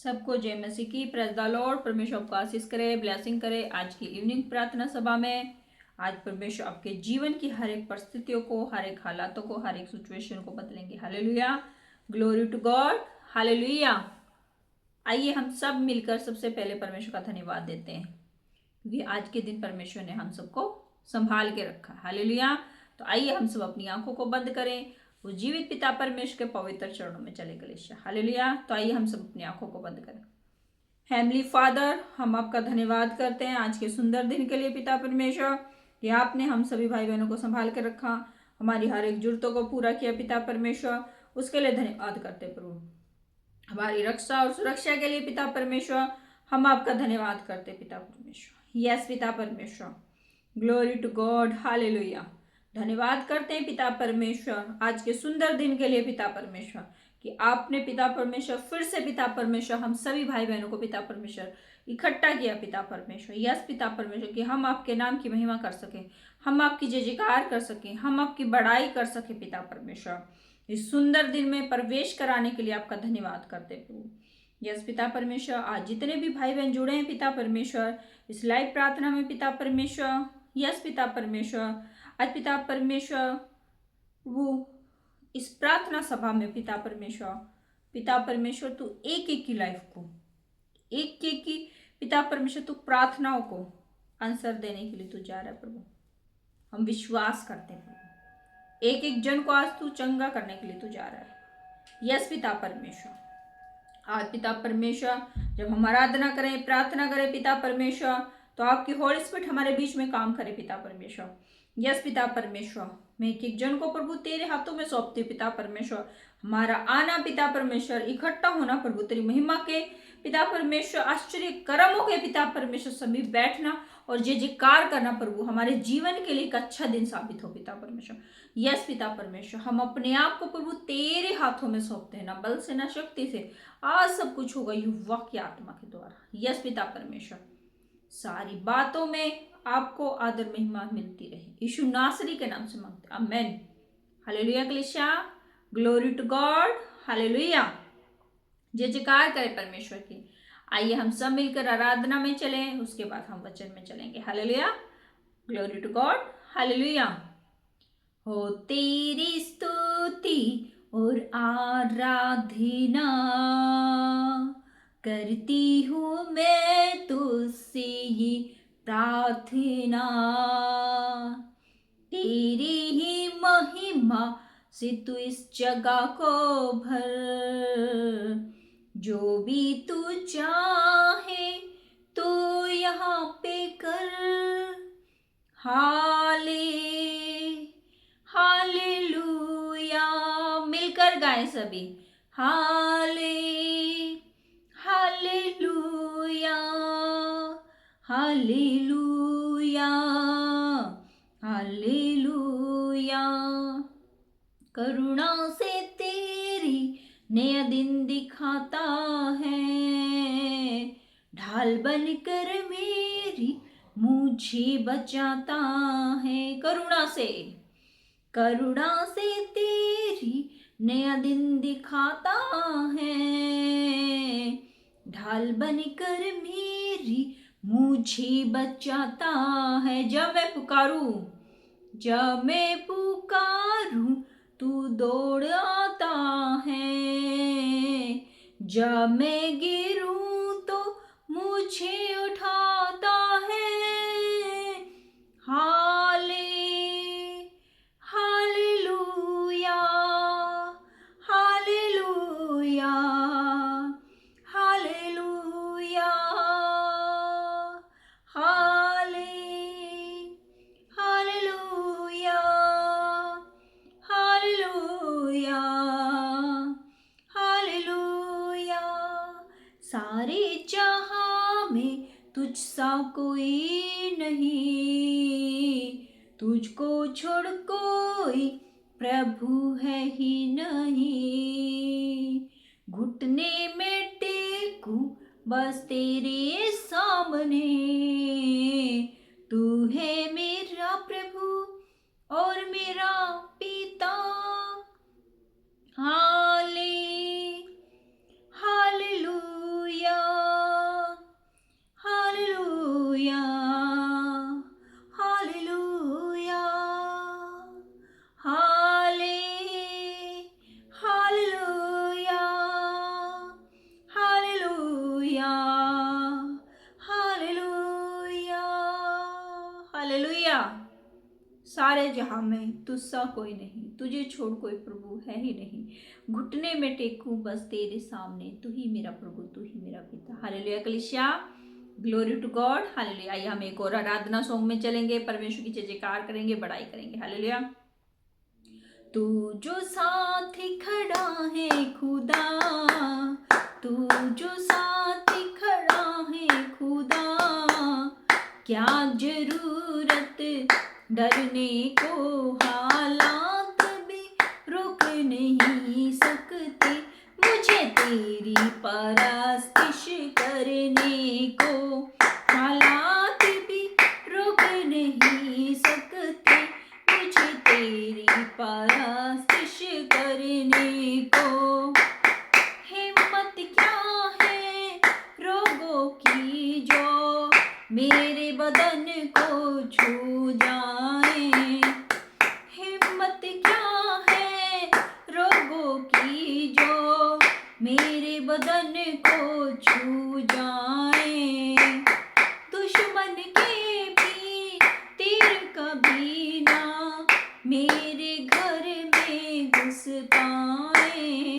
सबको जय मसीह की प्रेज द लॉर्ड। परमेश्वर आपको आशीष करे, ब्लेसिंग करे। आज की इवनिंग प्रार्थना सभा में आज परमेश्वर आपके जीवन की हर एक परिस्थितियों को, हर एक हालातों को, हर एक सिचुएशन को बदलेंगे। Hallelujah, glory to God, hallelujah. आइए हम सब मिलकर सबसे पहले परमेश्वर का धन्यवाद देते हैं क्योंकि आज के दिन परमेश्वर ने हम सबको संभाल के रखा। हालेलुया। तो आइए हम सब अपनी आंखों को बंद करें, उस जीवित पिता परमेश्वर के पवित्र चरणों में चले गले। हालेलुया। तो आइए हम सब अपनी आंखों को बंद करें। हेमली फादर, हम आपका धन्यवाद करते हैं आज के सुंदर दिन के लिए पिता परमेश्वर, कि आपने हम सभी भाई बहनों को संभाल के रखा, हमारी हर एक जरूरतों को पूरा किया पिता परमेश्वर। उसके लिए धन्यवाद करते प्रभु। हमारी रक्षा और सुरक्षा के लिए पिता परमेश्वर हम आपका धन्यवाद करते पिता परमेश्वर। यस पिता परमेश्वर, ग्लोरी टू गॉड, हालेलुया। धन्यवाद करते हैं पिता परमेश्वर आज के सुंदर दिन के लिए पिता परमेश्वर, कि आपने पिता परमेश्वर फिर से पिता परमेश्वर हम सभी भाई बहनों को पिता परमेश्वर इकट्ठा किया पिता परमेश्वर। यस पिता परमेश्वर, कि हम आपके नाम की महिमा कर सकें, हम आपकी जय जयकार कर सकें, हम आपकी बड़ाई कर सकें पिता परमेश्वर। इस सुंदर दिन में प्रवेश कराने के लिए आपका धन्यवाद करते प्रभु। यस पिता परमेश्वर, आज जितने भी भाई बहन जुड़े हैं पिता परमेश्वर इस लाइव प्रार्थना में पिता परमेश्वर, यस पिता परमेश्वर, आज पिता परमेश्वर वो इस प्रार्थना सभा में पिता परमेश्वर तू एक एक की लाइफ को, एक एक की पिता परमेश्वर तू प्रार्थनाओं को आंसर देने के लिए तू जा रहा है प्रभु। हम विश्वास करते हैं प्रभु, एक एक जन को आज तू चंगा करने के लिए तू जा रहा है। यस पिता परमेश्वर, आज पिता परमेश्वर जब हम आराधना करें, प्रार्थना करें पिता परमेश्वर, तो आपकी होली स्पिरिट हमारे बीच में काम करे पिता परमेश्वर। यस पिता परमेश्वर, मैं एक एक जन को प्रभु तेरे हाथों में सौंपती हूँ पिता परमेश्वर। हमारा आना पिता परमेश्वर, इकट्ठा होना प्रभु तेरी महिमा के पिता परमेश्वर, आश्चर्य कर्मों के पिता परमेश्वर समीप बैठना और जय जयकार करना प्रभु हमारे जीवन के लिए एक अच्छा दिन साबित हो पिता परमेश्वर। यस पिता परमेश्वर, हम अपने आप को प्रभु तेरे हाथों में सौंपते हैं, ना बल से ना शक्ति से, आज सब कुछ होगा युवा की आत्मा के द्वारा। यस पिता परमेश्वर, सारी बातों में आपको आदर महिमा मिलती रहे, यीशु नासरी के नाम से मांगते हैं, आमेन। हालेलुया कलीसिया, ग्लोरी टू गॉड, हालेलुया। जय जयकार करें परमेश्वर की। आइए हम सब मिलकर आराधना में चलें, उसके बाद हम वचन में चलेंगे। Hallelujah, glory to God, hallelujah. हो तेरी स्तुति और आराधना करती हूँ मैं तुझसे ये प्रार्थना, तेरी ही महिमा से तू इस जगह को भर, जो भी तू चाहे तो यहाँ पे कर। हालेलुया, मिलकर गाएं सभी। Hallelujah, hallelujah, hallelujah. करुणा से तेरी नया दिन दिखाता है, ढाल बनकर मेरी मुझे बचाता है। करुणा से तेरी नया दिन दिखाता है, ढाल बनकर मेरी मुझे बचाता है। जब मैं पुकारूं तू दौड़ आता है, जब मैं गिरूं तो मुझे उठाता है। Hallelujah, hallelujah, hallelujah, hallelujah, hallelujah, hallelujah. सारे जहां में तुझ सा कोई नहीं, तुझको छोड़ कोई प्रभु है ही नहीं। घुटने में टेकूं बस तेरे सामने, तू है मेरा प्रभु और मेरा पिता। हालेलुया, जगह है जहाँ मैं तुझसा कोई नहीं, तुझे छोड़ कोई प्रभु है ही नहीं। घुटने में टेकूं बस तेरे सामने, तू ही मेरा प्रभु, तू ही मेरा पिता। हालेलुया कलीसिया, ग्लोरी टू गॉड। हालेलुया। आइए हम एक और आराधना सॉन्ग में चलेंगे, परमेश्वर की जय जयकार करेंगे, बड़ाई करेंगे। हालेलुया। तू जो साथ खड़ा है खुदा, तू जो साथ खड़ा है खुदा, क्या जरूरत डरने को, हालात भी रोक नहीं सकते मुझे तेरी परस्तिश करने को, हालात भी रोक नहीं सकते मुझे तेरी परस्तिश करने को। हिम्मत क्या है रोगों की जो मेरे बदन को छू जाए, हिम्मत क्या है रोगों की जो मेरे बदन को छू जाए। दुश्मन के भी तीर कभी ना मेरे घर में घुस पाए,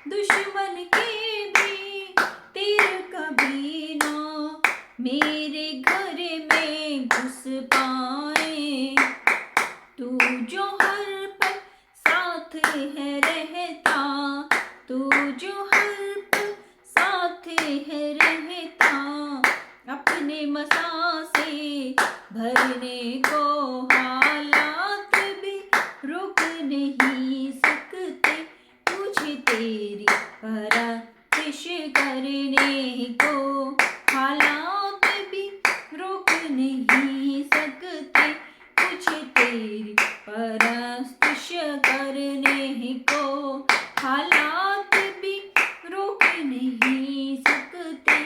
दुश्मन के भी तीर कभी ना मेरे घर में घुस पाए। तू जो हर पल साथ है रहता, तू जो हर पल साथ है रहता, अपने मसा से भरने को, हालात भी रुक नहीं सकते मुझे तेरी परस्तिश करने को, हालात भी रोक नहीं सकते मुझे तेरी परस्तिश करने को, हालात भी रोक नहीं सकते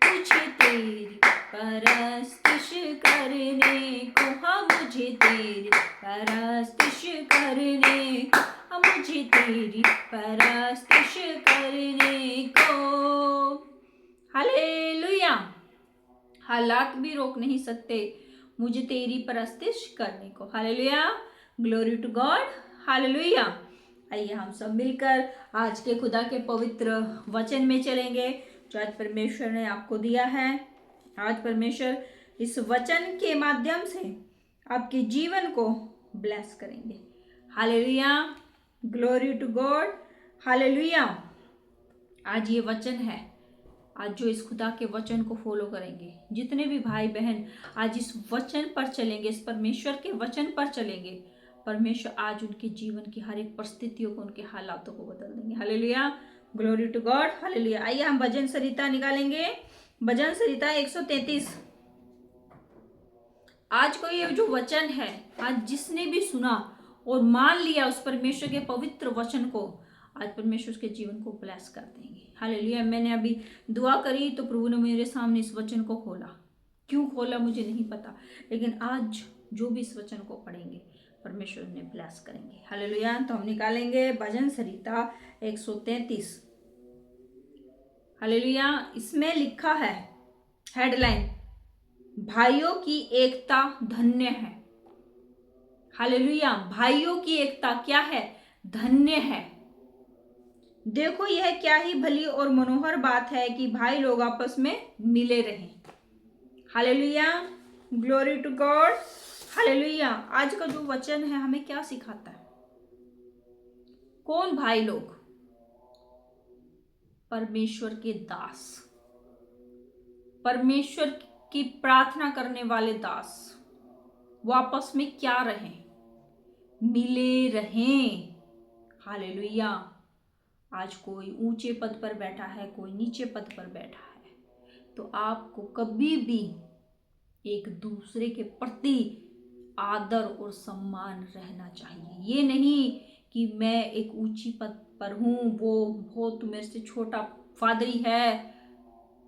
मुझे तेरी परस्तिश करने को। हाँ मुझे तेरी परस्तिश करने को, हाँ मुझे तेरी परस्तिश करने को। हालेलुया। हालात भी रोक नहीं सकते मुझे तेरी परस्तिश करने को। Hallelujah, glory to God. Hallelujah. आइए हम सब मिलकर आज के खुदा के पवित्र वचन में चलेंगे जो आज परमेश्वर ने आपको दिया है। आज परमेश्वर इस वचन के माध्यम से आपके जीवन को ब्लेस करेंगे। Hallelujah, glory to God. Hallelujah. आज ये वचन है, आज जो इस खुदा के वचन को फॉलो करेंगे, जितने भी भाई बहन आज इस वचन पर चलेंगे, इस परमेश्वर के वचन पर चलेंगे, परमेश्वर आज उनके जीवन की हर एक परिस्थितियों को, उनके हालातों को बदल देंगे। Hallelujah, glory to God. Hallelujah. आइए हम भजन संहिता निकालेंगे, भजन संहिता 133। आज को ये जो वचन है, आज जिसने भी सुना और मान लिया उस परमेश्वर के पवित्र वचन को, आज परमेश्वर के जीवन को ब्लेस कर देंगे। हालेलुया। मैंने अभी दुआ करी तो प्रभु ने मेरे सामने इस वचन को खोला। क्यों खोला मुझे नहीं पता, लेकिन आज जो भी इस वचन को पढ़ेंगे परमेश्वर ने ब्लेस करेंगे। हालेलुया। तो हम निकालेंगे भजन संहिता 133। हालेलुया। इसमें लिखा है हेडलाइन, भाइयों की एकता धन्य है। हालेलुया। भाइयों की एकता क्या है? धन्य है। देखो यह क्या ही भली और मनोहर बात है कि भाई लोग आपस में मिले रहें। Hallelujah, glory to God. Hallelujah. आज का जो वचन है हमें क्या सिखाता है? कौन भाई लोग? परमेश्वर के दास, परमेश्वर की प्रार्थना करने वाले दास, वो आपस में क्या रहें? मिले रहें। हालेलुया। आज कोई ऊंचे पद पर बैठा है, कोई नीचे पद पर बैठा है, तो आपको कभी भी एक दूसरे के प्रति आदर और सम्मान रहना चाहिए। ये नहीं कि मैं एक ऊंची पद पर हूँ, वो बहुत मेरे से छोटा फादरी है,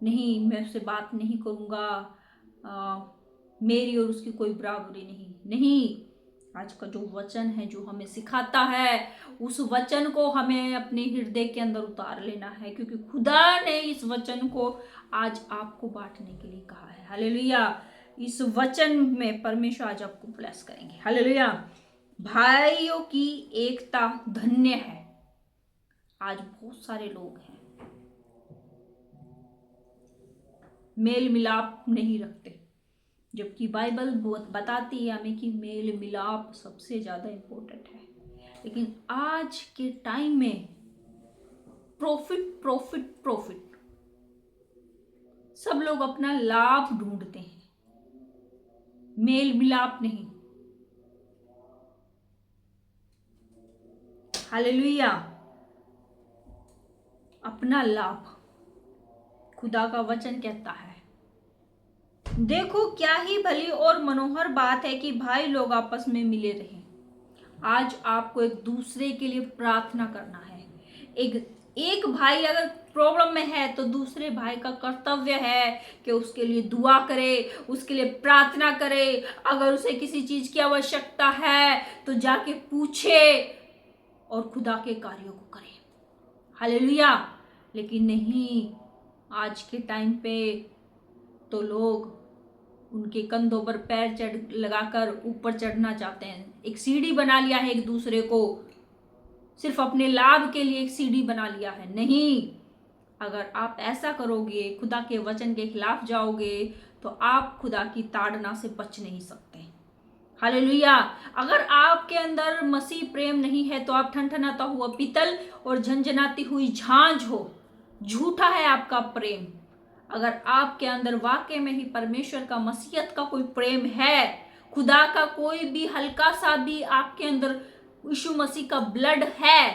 नहीं मैं उससे बात नहीं करूँगा, मेरी और उसकी कोई बराबरी नहीं। आज का जो वचन है जो हमें सिखाता है, उस वचन को हमें अपने हृदय के अंदर उतार लेना है, क्योंकि खुदा ने इस वचन को आज आपको बांटने के लिए कहा है। हालेलुया। इस वचन में परमेश्वर आज आपको ब्लेस करेंगे। हालेलुया। भाइयों की एकता धन्य है। आज बहुत सारे लोग हैं मेल मिलाप नहीं रखते, जबकि बाइबल बताती है हमें कि मेल मिलाप सबसे ज्यादा इंपॉर्टेंट है। लेकिन आज के टाइम में प्रॉफिट प्रॉफिट प्रॉफिट, सब लोग अपना लाभ ढूंढते हैं, मेल मिलाप नहीं। हालेलुया। अपना लाभ, खुदा का वचन कहता है, देखो क्या ही भली और मनोहर बात है कि भाई लोग आपस में मिले रहें। आज आपको एक दूसरे के लिए प्रार्थना करना है। एक भाई अगर प्रॉब्लम में है तो दूसरे भाई का कर्तव्य है कि उसके लिए दुआ करे, उसके लिए प्रार्थना करे। अगर उसे किसी चीज की आवश्यकता है तो जाके पूछे और खुदा के कार्यों को करे। हालेलुया। लेकिन नहीं, आज के टाइम पे तो लोग उनके कंधों पर पैर लगाकर ऊपर चढ़ना चाहते हैं। एक सीढ़ी बना लिया है एक दूसरे को, सिर्फ अपने लाभ के लिए एक सीढ़ी बना लिया है। नहीं, अगर आप ऐसा करोगे, खुदा के वचन के खिलाफ जाओगे, तो आप खुदा की ताड़ना से बच नहीं सकते। हालेलुया। अगर आपके अंदर मसीह प्रेम नहीं है तो आप ठनठनाता हुआ पीतल और झंझनाती हुई झांझ हो। झूठा है आपका प्रेम। अगर आपके अंदर वाकई में ही परमेश्वर का, मसीहत का कोई प्रेम है, खुदा का कोई भी हल्का सा भी आपके अंदर यीशु मसीह का ब्लड है,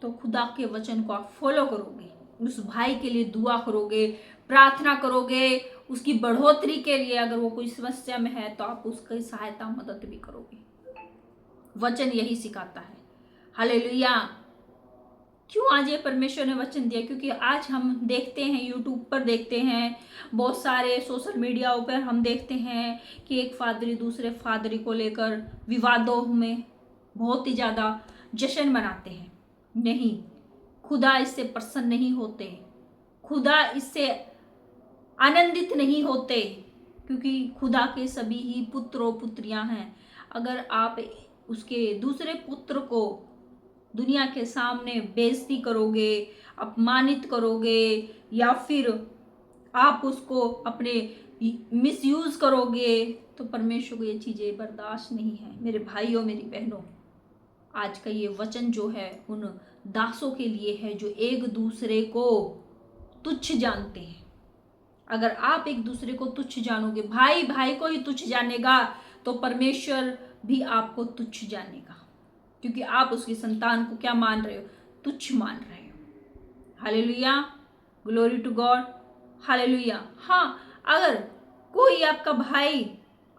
तो खुदा के वचन को आप फॉलो करोगे, उस भाई के लिए दुआ करोगे, प्रार्थना करोगे, उसकी बढ़ोतरी के लिए। अगर वो कोई समस्या में है तो आप उसकी सहायता मदद भी करोगे। वचन यही सिखाता है। हालेलुया। क्यों आज ये परमेश्वर ने वचन दिया? क्योंकि आज हम देखते हैं, यूट्यूब पर देखते हैं, बहुत सारे सोशल मीडिया पर हम देखते हैं कि एक फादरी दूसरे फादरी को लेकर विवादों में बहुत ही ज़्यादा जश्न मनाते हैं। नहीं, खुदा इससे प्रसन्न नहीं होते, खुदा इससे आनंदित नहीं होते, क्योंकि खुदा के सभी ही पुत्र और पुत्रियां हैं। अगर आप उसके दूसरे पुत्र को दुनिया के सामने बेइज्जती करोगे, अपमानित करोगे, या फिर आप उसको अपने मिसयूज करोगे, तो परमेश्वर को ये चीजें बर्दाश्त नहीं है। मेरे भाइयों, मेरी बहनों, आज का ये वचन जो है उन दासों के लिए है जो एक दूसरे को तुच्छ जानते हैं। अगर आप एक दूसरे को तुच्छ जानोगे, भाई भाई को ही तुच्छ जानेगा, तो परमेश्वर भी आपको तुच्छ जानेगा, क्योंकि आप उसकी संतान को क्या मान रहे हो? तुच्छ मान रहे हो। Hallelujah, glory to God. Hallelujah. हाँ, अगर कोई आपका भाई,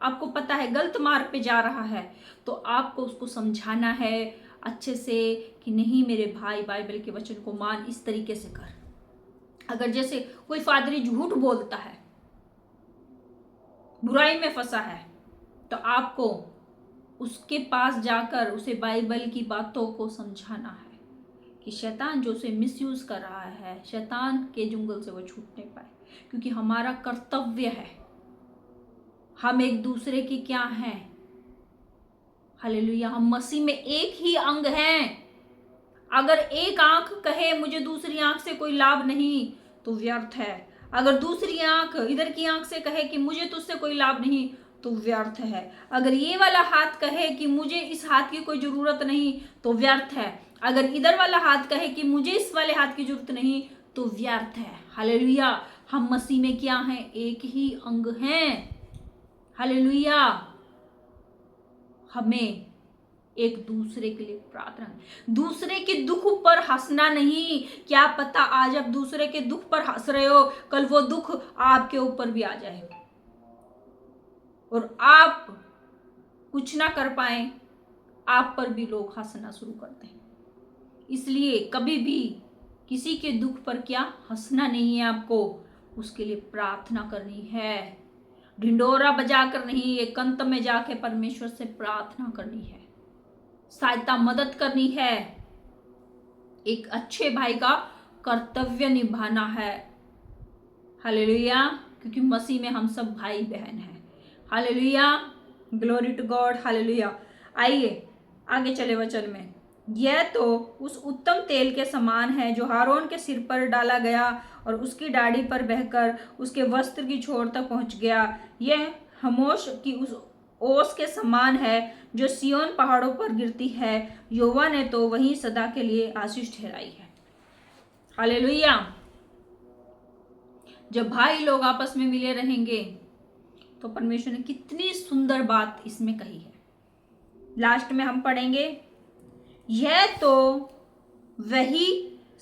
आपको पता है गलत मार्ग पे जा रहा है, तो आपको उसको समझाना है अच्छे से कि नहीं मेरे भाई, बाइबल के वचन को मान, इस तरीके से कर। अगर जैसे कोई फादरी झूठ बोलता है, बुराई में फंसा है, तो आपको उसके पास जाकर उसे बाइबल की बातों को समझाना है कि शैतान जो उसे मिसयूज कर रहा है, शैतान के जुंगल से वो छूट नहीं पाए। क्योंकि हमारा कर्तव्य है, हम एक दूसरे की क्या हैं? हालेलुया। हम मसीह में एक ही अंग हैं। अगर एक आंख कहे मुझे दूसरी आंख से कोई लाभ नहीं, तो व्यर्थ है। अगर दूसरी आंख इधर की आंख से कहे कि मुझे तुझसे कोई लाभ नहीं, तो व्यर्थ है। अगर ये वाला हाथ कहे कि मुझे इस हाथ की कोई जरूरत नहीं, तो व्यर्थ है। अगर इधर वाला हाथ कहे कि मुझे इस वाले हाथ की जरूरत नहीं, तो व्यर्थ है। हालेलुया। हम मसीह में क्या हैं? एक ही अंग हैं। हालेलुया। हमें एक दूसरे के लिए प्रार्थना, दूसरे के दुख पर हंसना नहीं। क्या पता आज आप दूसरे के दुख पर हंस रहे हो, कल वो दुख आपके ऊपर भी आ जाए और आप कुछ ना कर पाए, आप पर भी लोग हंसना शुरू करते हैं। इसलिए कभी भी किसी के दुख पर क्या हंसना नहीं है, आपको उसके लिए प्रार्थना करनी है। ढिंडोरा बजाकर नहीं, एकांत में जाके परमेश्वर से प्रार्थना करनी है, सहायता मदद करनी है। एक अच्छे भाई का कर्तव्य निभाना है। हालेलुया। क्योंकि मसीह में हम सब भाई बहन हैं। Hallelujah, glory to God, hallelujah. आइए आगे चले वचन में। यह तो उस उत्तम तेल के समान है जो हारून के सिर पर डाला गया और उसकी दाढ़ी पर बहकर उसके वस्त्र की छोर तक पहुंच गया। यह हमोश की उस ओस के समान है जो सिय्योन पहाड़ों पर गिरती है। यहोवा ने तो वही सदा के लिए आशीष ठहराई है। हालेलुया। जब भाई लोग आपस में मिले रहेंगे तो परमेश्वर ने कितनी सुंदर बात इसमें कही है। लास्ट में हम पढ़ेंगे, यह तो वही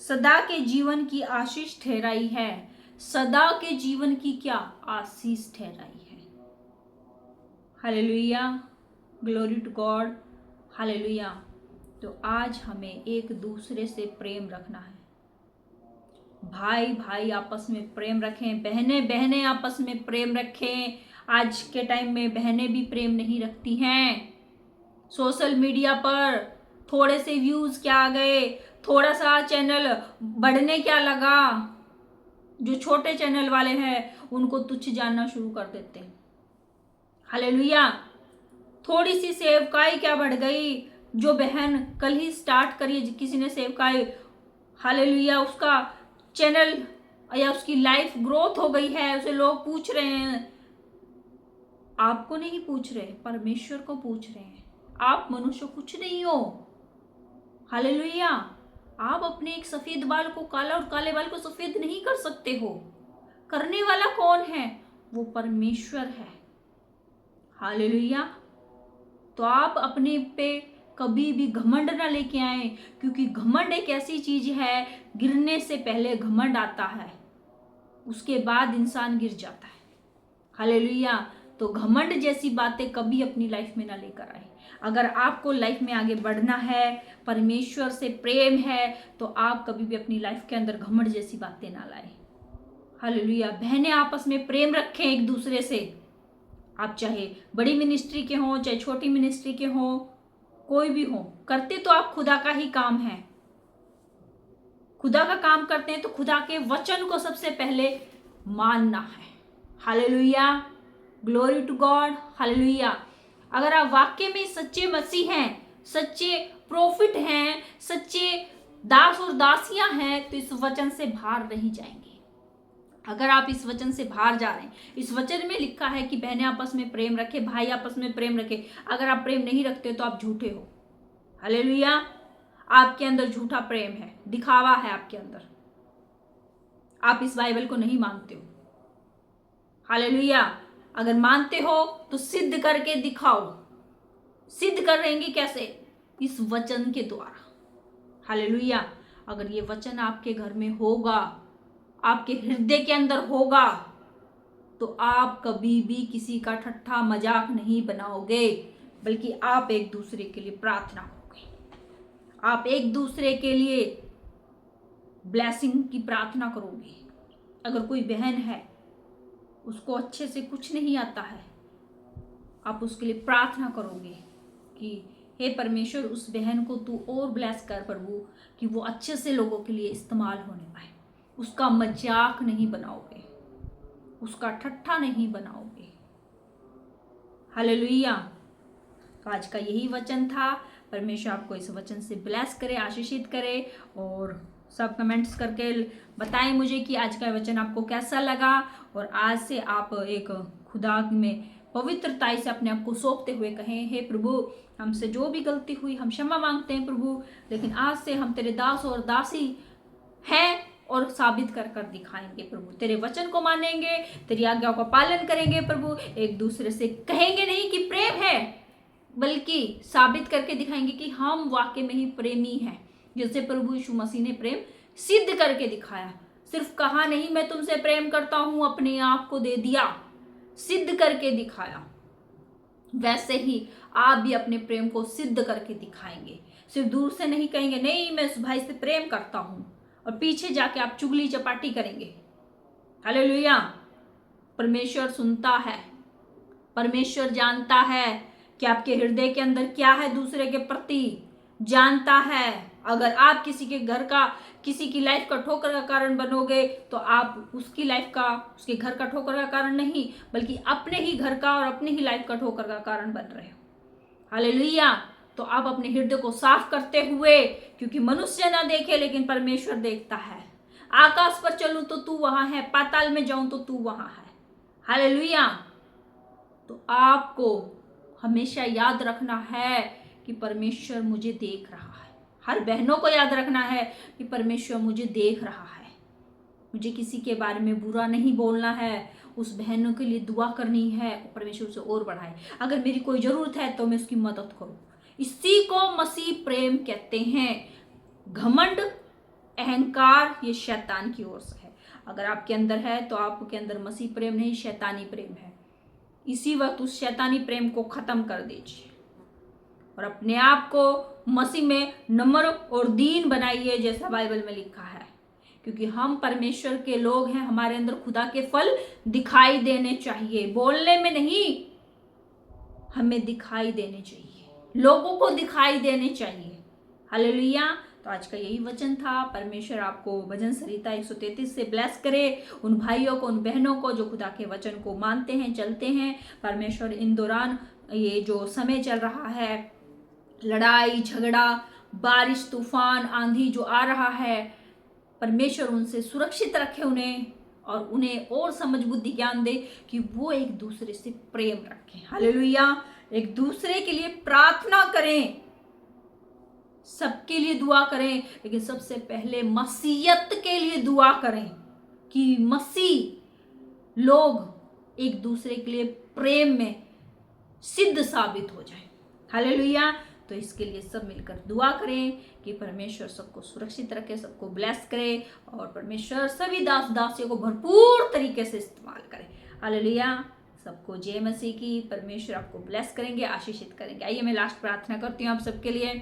सदा के जीवन की आशीष ठहराई है। सदा के जीवन की क्या आशीष ठहराई है। Hallelujah, glory to God, hallelujah. तो आज हमें एक दूसरे से प्रेम रखना है। भाई भाई आपस में प्रेम रखें, बहनें बहनें आपस में प्रेम रखें। आज के टाइम में बहनें भी प्रेम नहीं रखती हैं। सोशल मीडिया पर थोड़े से व्यूज क्या आ गए, थोड़ा सा चैनल बढ़ने क्या लगा, जो छोटे चैनल वाले हैं उनको तुच्छ जानना शुरू कर देते हैं। हालेलुया। थोड़ी सी सेवकाई क्या बढ़ गई, जो बहन कल ही स्टार्ट करी, किसी ने सेवकाई, हालेलुया, उसका चैनल या उसकी लाइफ ग्रोथ हो गई है, उसे लोग पूछ रहे हैं। आपको नहीं पूछ रहे, परमेश्वर को पूछ रहे हैं। आप मनुष्य कुछ नहीं हो। हालेलुया। आप अपने एक सफेद बाल को काला और काले बाल को सफेद नहीं कर सकते हो। करने वाला कौन है? वो परमेश्वर है। हालेलुया। तो आप अपने पे कभी भी घमंड ना लेके आए, क्योंकि घमंड एक ऐसी चीज है, गिरने से पहले घमंड आता है, उसके बाद इंसान गिर जाता है। हालेलुया। तो घमंड जैसी बातें कभी अपनी लाइफ में ना लेकर आए। अगर आपको लाइफ में आगे बढ़ना है, परमेश्वर से प्रेम है, तो आप कभी भी अपनी लाइफ के अंदर घमंड जैसी बातें ना लाए। हालेलुया। बहनें आपस में प्रेम रखें एक दूसरे से। आप चाहे बड़ी मिनिस्ट्री के हों, चाहे छोटी मिनिस्ट्री के हों, कोई भी हो, करते तो आप खुदा का ही काम है। खुदा का काम करते हैं तो खुदा के वचन को सबसे पहले मानना है। Hallelujah, glory to God, hallelujah. अगर आप वाकई में सच्चे मसीह हैं, सच्चे प्रॉफिट हैं, सच्चे दास और दासियां हैं, तो इस वचन से बाहर नहीं जाएंगे। अगर आप इस वचन से बाहर जा रहे हैं, इस वचन में लिखा है कि बहनें आपस में प्रेम रखे, भाई आपस में प्रेम रखे। अगर आप प्रेम नहीं रखते तो आप झूठे हो। हालेलुया। आपके अंदर झूठा प्रेम है, दिखावा है आपके अंदर। आप इस बाइबल को नहीं मानते हो। हालेलुया। अगर मानते हो तो सिद्ध करके दिखाओ। सिद्ध करेंगे कैसे? इस वचन के द्वारा। हालेलुया। अगर ये वचन आपके घर में होगा, आपके हृदय के अंदर होगा, तो आप कभी भी किसी का ठट्ठा मजाक नहीं बनाओगे, बल्कि आप एक दूसरे के लिए प्रार्थना करोगे। आप एक दूसरे के लिए ब्लेसिंग की प्रार्थना करोगे। अगर कोई बहन है, उसको अच्छे से कुछ नहीं आता है, आप उसके लिए प्रार्थना करोगे कि हे परमेश्वर, उस बहन को तू और ब्लेस कर प्रभु, कि वो अच्छे से लोगों के लिए इस्तेमाल होने पाए। उसका मजाक नहीं बनाओगे, उसका ठट्ठा नहीं बनाओगे। हालेलुया। तो आज का यही वचन था। परमेश्वर आपको इस वचन से ब्लेस करे, आशीषित करे। और सब कमेंट्स करके बताएं मुझे कि आज का वचन आपको कैसा लगा। और आज से आप एक खुदा में पवित्रताई से अपने आप को सौंपते हुए कहें, हे प्रभु, हमसे जो भी गलती हुई हम क्षमा मांगते हैं प्रभु, लेकिन आज से हम तेरे दास और दासी हैं और साबित कर कर दिखाएंगे प्रभु। तेरे वचन को मानेंगे, तेरी आज्ञाओं का पालन करेंगे प्रभु। एक दूसरे से कहेंगे नहीं कि प्रेम है, बल्कि साबित करके दिखाएंगे कि हम वाकई में ही प्रेमी हैं। जैसे प्रभु यीशु मसीह ने प्रेम सिद्ध करके दिखाया। सिर्फ कहा नहीं मैं तुमसे प्रेम करता हूं, अपने आप को दे दिया, सिद्ध करके दिखाया। वैसे ही आप भी अपने प्रेम को सिद्ध करके दिखाएंगे। सिर्फ दूर से नहीं कहेंगे नहीं मैं उस भाई से प्रेम करता हूं, और पीछे जाके आप चुगली चपाटी करेंगे। हालेलुया। परमेश्वर सुनता है, परमेश्वर जानता है कि आपके हृदय के अंदर क्या है, दूसरे के प्रति जानता है। अगर आप किसी के घर का, किसी की लाइफ का ठोकर का कारण बनोगे तो आप उसकी लाइफ का, उसके घर का ठोकर का कारण नहीं, बल्कि अपने ही घर का और अपने ही लाइफ का ठोकर का कारण बन रहे हो। हालेलुया। तो आप अपने हृदय को साफ करते हुए, क्योंकि मनुष्य ना देखे लेकिन परमेश्वर देखता है। आकाश पर चलूं तो तू वहां है, पाताल में जाऊं तो तू वहां है। हालेलुया। तो आपको हमेशा याद रखना है कि परमेश्वर मुझे देख रहा है। हर बहनों को याद रखना है कि परमेश्वर मुझे देख रहा है। मुझे किसी के बारे में बुरा नहीं बोलना है, उस बहनों के लिए दुआ करनी है, परमेश्वर उसे और बढ़ाए। अगर मेरी कोई जरूरत है तो मैं उसकी मदद करूं। इसी को मसीह प्रेम कहते हैं। घमंड, अहंकार, ये शैतान की ओर से है। अगर आपके अंदर है तो आपके अंदर मसीह प्रेम नहीं, शैतानी प्रेम है। इसी वक्त उस शैतानी प्रेम को खत्म कर दीजिए और अपने आप को मसीह में नम्र और दीन बनाइए, जैसा बाइबल में लिखा है। क्योंकि हम परमेश्वर के लोग हैं, हमारे अंदर खुदा के फल दिखाई देने चाहिए, बोलने में नहीं, हमें दिखाई देने चाहिए, लोगों को दिखाई देने चाहिए। हालेलुया। तो आज का यही वचन था। परमेश्वर आपको भजन संहिता 133 से ब्लेस करे। उन भाइयों को, उन बहनों को जो खुदा के वचन को मानते हैं, चलते हैं। परमेश्वर इन दौरान ये जो समय चल रहा है, लड़ाई झगड़ा, बारिश, तूफान, आंधी जो आ रहा है, परमेश्वर उनसे सुरक्षित रखे उन्हें, और उन्हें और समझ बुद्धि ज्ञान दे कि वो एक दूसरे से प्रेम रखें। हालेलुया। एक दूसरे के लिए प्रार्थना करें, सबके लिए दुआ करें, लेकिन सबसे पहले मसीयत के लिए दुआ करें कि मसीह लोग एक दूसरे के लिए प्रेम में सिद्ध साबित हो जाए। हालेलुया। तो इसके लिए सब मिलकर दुआ करें कि परमेश्वर सबको सुरक्षित रखे, सबको ब्लेस करे, और परमेश्वर सभी दास दासियों को भरपूर तरीके से इस्तेमाल करे। हालेलुया। सबको जय मसीह की। परमेश्वर आपको ब्लेस करेंगे, आशीषित करेंगे। आइए मैं लास्ट प्रार्थना करती हूँ आप सबके लिए।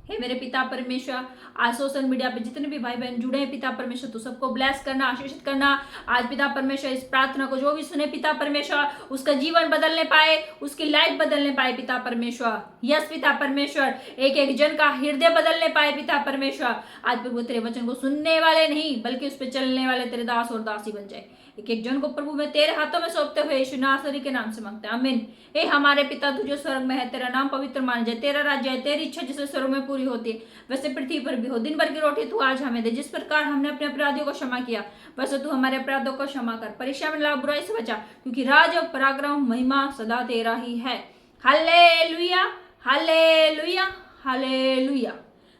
हे मेरे पिता परमेश्वर, आज सोशल मीडिया पे जितने भी भाई बहन जुड़े हैं पिता परमेश्वर, तो सबको ब्लेस करना, आशीषित करना। आज पिता परमेश्वर इस प्रार्थना को जो भी सुने पिता परमेश्वर, उसका जीवन बदलने पाए, उसकी लाइफ बदलने पाए पिता परमेश्वर। यस पिता परमेश्वर, एक एक जन का हृदय बदलने पाए पिता परमेश्वर। आज प्रभु तेरे वचन को सुनने वाले नहीं बल्कि उस पर चलने वाले तेरे दास और दासी बन जाए। एक एक जन को प्रभु मैं तेरे हाथों में सौंपते हुए यीशु नासरी के नाम से मांगते हैं, आमीन। हे हमारे पिता तू जो स्वर्ग में है, तेरा नाम पवित्र मान जाए, तेरा राज्य है, तेरी इच्छा जैसे स्वर्ग में पूरी होती है वैसे पृथ्वी पर भी हो। दिन भर की रोटी तू आज हमें दे, जिस प्रकार हमने अपने अपराधियों को क्षमा किया वैसे तू हमारे अपराधों को क्षमा कर। परीक्षा में लाभ बुराई से बचा, क्योंकि राज पराक्रम महिमा सदा तेरा ही है। Hallelujah, hallelujah, hallelujah.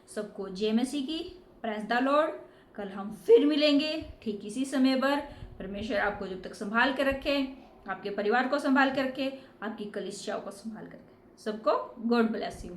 सबको जय मसीह की। Praise the Lord. कल हम फिर मिलेंगे ठीक इसी समय पर। परमेश्वर आपको जब तक संभाल के रखे, आपके परिवार को संभाल के रखे, आपकी कलीसियाओं को संभाल कर रखे। सबको गॉड ब्लेस यू।